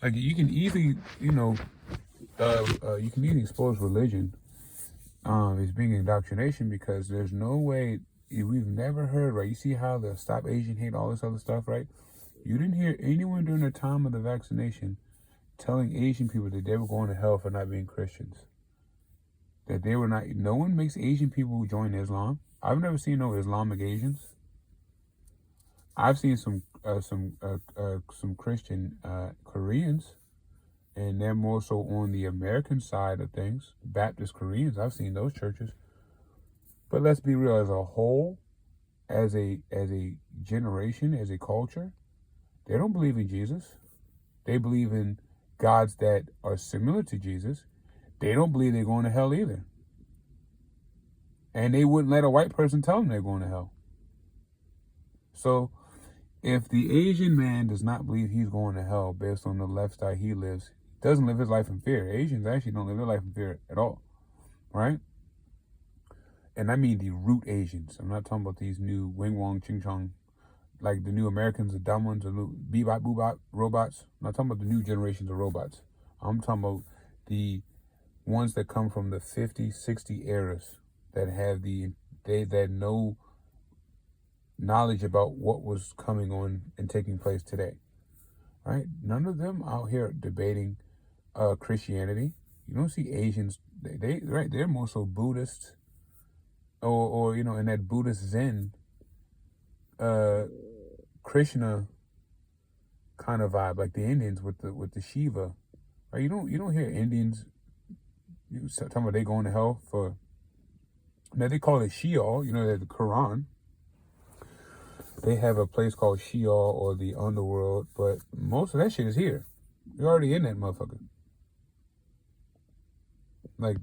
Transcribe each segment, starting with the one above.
Like you can easily, you can easily expose religion as being indoctrination, because there's no way, we've never heard, right? You see how the Stop Asian Hate, all this other stuff, right? You didn't hear anyone during the time of the vaccination telling Asian people that they were going to hell for not being Christians. That they were not, no one makes Asian people join Islam. I've never seen no Islamic Asians. I've seen some Christian Koreans, and they're more so on the American side of things. Baptist Koreans, I've seen those churches. But let's be real, as a whole, as a generation, as a culture, they don't believe in Jesus. They believe in gods that are similar to Jesus. They don't believe they're going to hell either. And they wouldn't let a white person tell them they're going to hell. So if the Asian man does not believe he's going to hell based on the lifestyle he lives, doesn't live his life in fear. Asians actually don't live their life in fear at all, right? And I mean the root Asians. I'm not talking about these new Wing Wong Ching Chong, like the new Americans, the dumb ones, the bebop boobop robots. I'm not talking about the new generations of robots. I'm talking about the ones that come from the 50, 60 eras that have that know knowledge about what was coming on and taking place today, right? None of them out here debating Christianity. You don't see Asians. They're more so Buddhists, or in that Buddhist Zen, Krishna kind of vibe, like the Indians with the Shiva, right? You don't hear Indians talking about they going to hell for. Now they call it Sheol. The Quran. They have a place called Sheol, or the underworld, but most of that shit is here. You're already in that motherfucker. Like,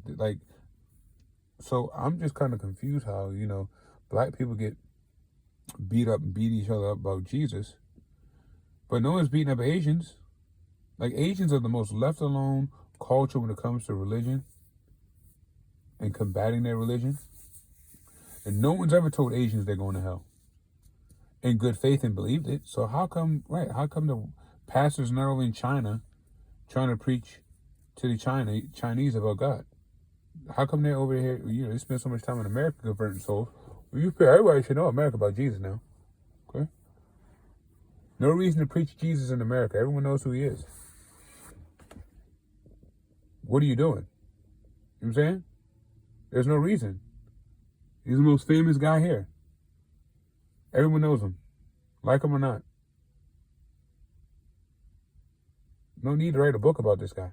so I'm just kind of confused how, black people get beat up and beat each other up about Jesus, but no one's beating up Asians. Like, Asians are the most left alone culture when it comes to religion and combating their religion. And no one's ever told Asians they're going to hell in good faith and believed it. So how come the pastors not only in China trying to preach to the Chinese about God? How come they're over here, they spend so much time in America converting souls? Well, everybody should know America about Jesus now. Okay? No reason to preach Jesus in America. Everyone knows who he is. What are you doing? You know what I'm saying? There's no reason. He's the most famous guy here. Everyone knows him. Like him or not. No need to write a book about this guy.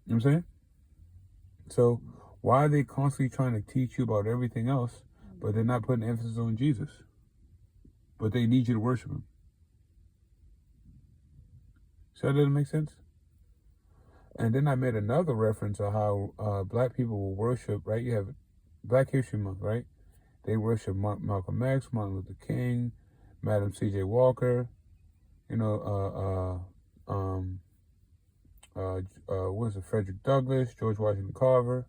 You know what I'm saying? So why are they constantly trying to teach you about everything else, but they're not putting emphasis on Jesus? But they need you to worship him. So that doesn't make sense? And then I made another reference of how black people will worship, right? You have Black History Month, right? They worship Malcolm X, Martin Luther King, Madam C.J. Walker, Frederick Douglass, George Washington Carver,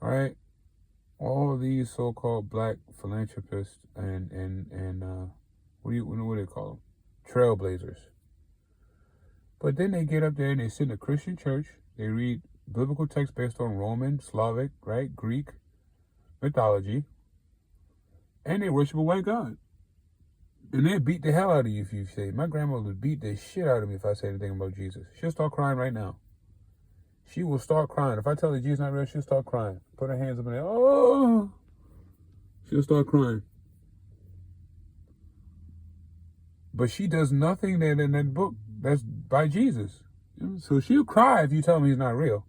right? All these so-called black philanthropists and what do they call them? Trailblazers. But then they get up there and they sit in a Christian church. They read biblical texts based on Roman, Slavic, right, Greek mythology, and they worship a white god. And they beat the hell out of you if you say. My grandmother would beat the shit out of me if I say anything about Jesus. She'll start crying right now. She will start crying. If I tell her Jesus not real, she'll start crying. Put her hands up in there. Oh! She'll start crying. But she does nothing that in that book that's by Jesus. So she'll cry if you tell me he's not real.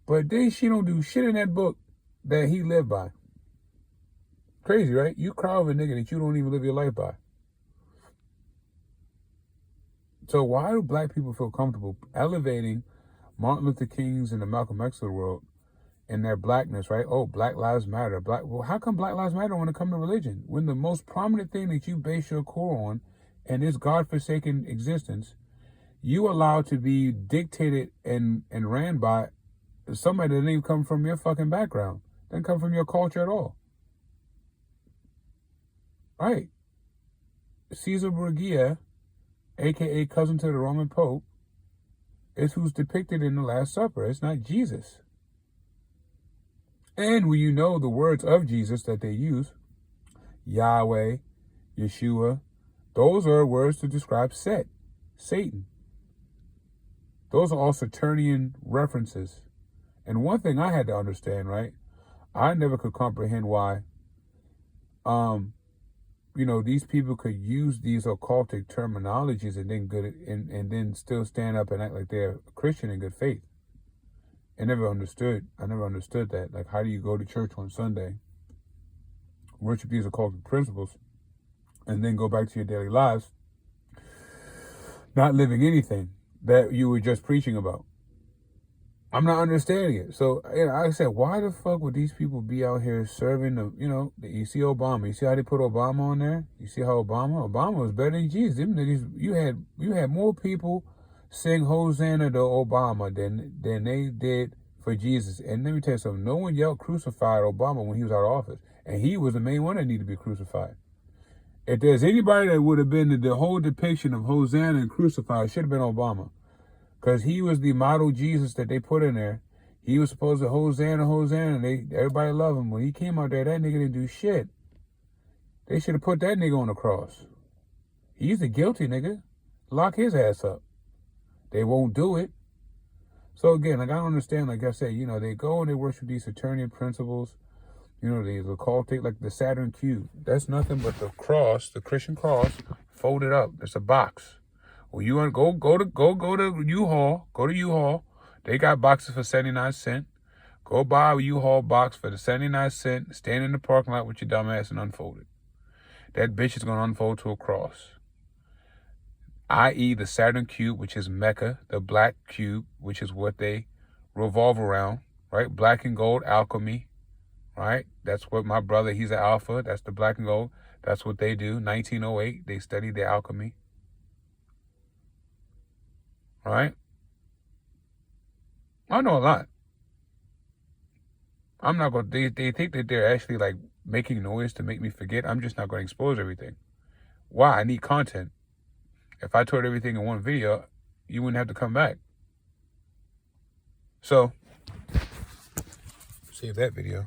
But then she don't do shit in that book that he lived by. Crazy, right? You cry over a nigga that you don't even live your life by. So why do black people feel comfortable elevating Martin Luther King's and the Malcolm X of the world and their blackness, right? Oh, Black Lives Matter. Well, how come Black Lives Matter when it comes to religion? When the most prominent thing that you base your core on and this godforsaken existence, you allow to be dictated and ran by somebody that didn't even come from your fucking background. Doesn't come from your culture at all. Right. Caesar Borgia aka cousin to the Roman Pope, is who's depicted in the Last Supper. It's not Jesus. And when you know the words of Jesus that they use, Yahweh, Yeshua, those are words to describe Set, Satan. Those are all Saturnian references. And one thing I had to understand, right? I never could comprehend why, these people could use these occultic terminologies and then still stand up and act like they're a Christian in good faith. I never understood that. Like, how do you go to church on Sunday, worship these occultic principles, and then go back to your daily lives, not living anything that you were just preaching about? I'm not understanding it. So, I said, why the fuck would these people be out here serving you see Obama. You see how they put Obama on there? You see how Obama was better than Jesus. Them niggas, you had more people sing Hosanna to Obama than they did for Jesus. And let me tell you something, no one yelled crucified Obama when he was out of office. And he was the main one that needed to be crucified. If there's anybody that would have been the whole depiction of Hosanna and crucified, it should have been Obama. Because he was the model Jesus that they put in there. He was supposed to Hosanna. Everybody loved him. When he came out there, that nigga didn't do shit. They should have put that nigga on the cross. He's the guilty nigga. Lock his ass up. They won't do it. So again, like, I don't understand. Like I said, they go and they worship these Saturnian principles. These occultic, like the Saturn cube. That's nothing but the cross, the Christian cross, folded up. It's a box. Well, you want to go to U-Haul. Go to U-Haul. They got boxes for 79 cents. Go buy a U-Haul box for the 79 cents. Stand in the parking lot with your dumb ass and unfold it. That bitch is going to unfold to a cross. I.e. the Saturn cube, which is Mecca. The black cube, which is what they revolve around. Right? Black and gold alchemy. Right? That's what my brother, he's an alpha. That's the black and gold. That's what they do. 1908, they studied the alchemy. Right? I know a lot. I'm not going to, they think that they're actually like making noise to make me forget. I'm just not going to expose everything. Why? I need content. If I told everything in one video, you wouldn't have to come back. So, save that video.